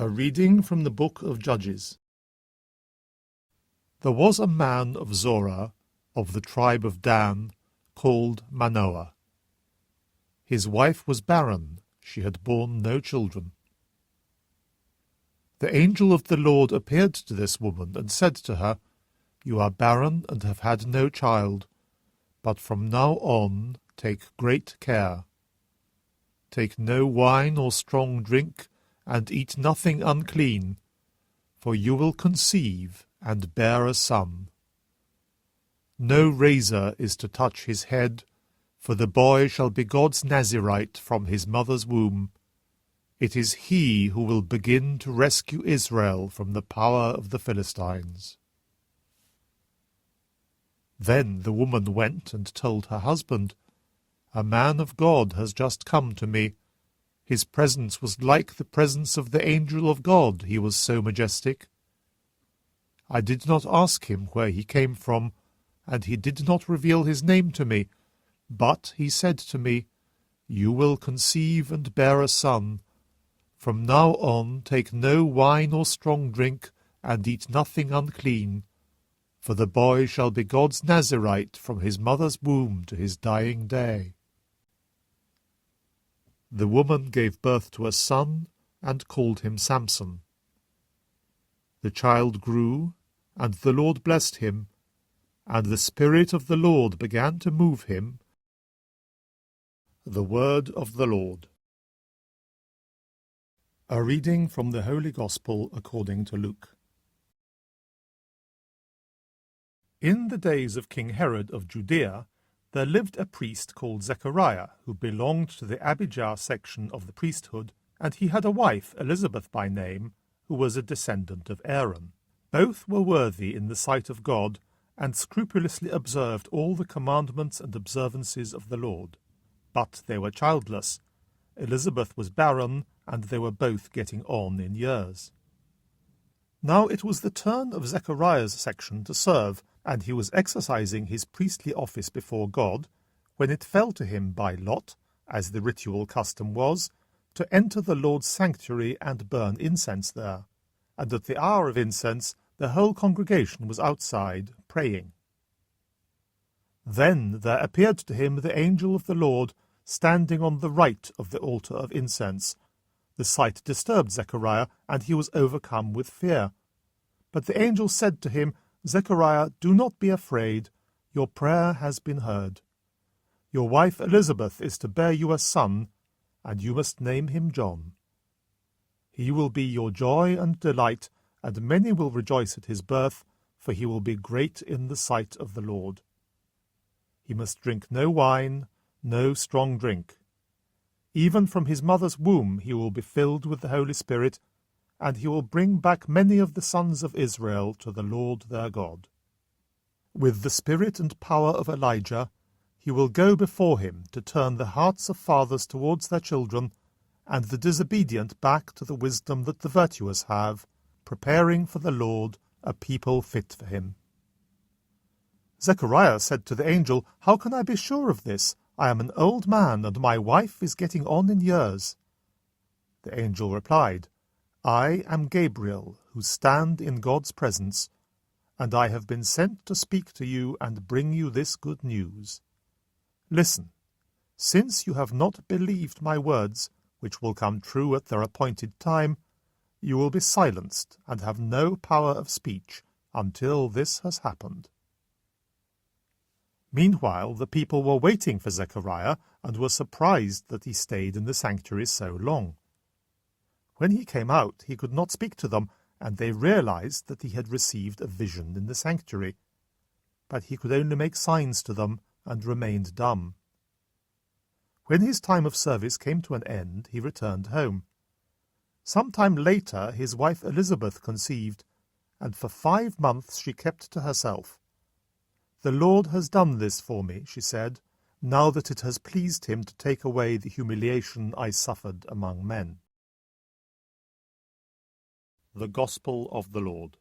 A reading from the book of Judges. There was a man of Zorah, of the tribe of Dan, called Manoah. His wife was barren, she had borne no children. The angel of the Lord appeared to this woman and said to her, "You are barren and have had no child, but from now on take great care. Take no wine or strong drink, and eat nothing unclean, for you will conceive and bear a son. No razor is to touch his head, for the boy shall be God's Nazirite from his mother's womb. It is he who will begin to rescue Israel from the power of the Philistines." Then the woman went and told her husband, "A man of God has just come to me. His presence was like the presence of the angel of God, he was so majestic. I did not ask him where he came from, and he did not reveal his name to me, but he said to me, 'You will conceive and bear a son. From now on take no wine or strong drink, and eat nothing unclean, for the boy shall be God's Nazirite from his mother's womb to his dying day.' The woman gave birth to a son, and called him Samson. The child grew, and the Lord blessed him, and the Spirit of the Lord began to move him. The word of the Lord. A reading from the Holy Gospel according to Luke. In the days of King Herod of Judea, there lived a priest called Zechariah, who belonged to the Abijah section of the priesthood, and he had a wife, Elizabeth by name, who was a descendant of Aaron. Both were worthy in the sight of God, and scrupulously observed all the commandments and observances of the Lord. But they were childless. Elizabeth was barren, and they were both getting on in years. Now it was the turn of Zechariah's section to serve, and he was exercising his priestly office before God, when it fell to him by lot, as the ritual custom was, to enter the Lord's sanctuary and burn incense there. And at the hour of incense the whole congregation was outside, praying. Then there appeared to him the angel of the Lord, standing on the right of the altar of incense. The sight disturbed Zechariah, and he was overcome with fear. But the angel said to him, "Zechariah, do not be afraid. Your prayer has been heard. Your wife Elizabeth is to bear you a son, and you must name him John. He will be your joy and delight, and many will rejoice at his birth, for he will be great in the sight of the Lord. He must drink no wine, no strong drink. Even from his mother's womb he will be filled with the Holy Spirit, and he will bring back many of the sons of Israel to the Lord their God. With the spirit and power of Elijah, he will go before him to turn the hearts of fathers towards their children, and the disobedient back to the wisdom that the virtuous have, preparing for the Lord a people fit for him." Zechariah said to the angel, "How can I be sure of this? I am an old man, and my wife is getting on in years." The angel replied, "I am Gabriel, who stand in God's presence, and I have been sent to speak to you and bring you this good news. Listen, since you have not believed my words, which will come true at their appointed time, you will be silenced and have no power of speech until this has happened." Meanwhile, the people were waiting for Zechariah and were surprised that he stayed in the sanctuary so long. When he came out, he could not speak to them, and they realized that he had received a vision in the sanctuary. But he could only make signs to them and remained dumb. When his time of service came to an end, he returned home. Some time later his wife Elizabeth conceived, and for 5 months she kept to herself. "The Lord has done this for me," she said, "now that it has pleased him to take away the humiliation I suffered among men." The Gospel of the Lord.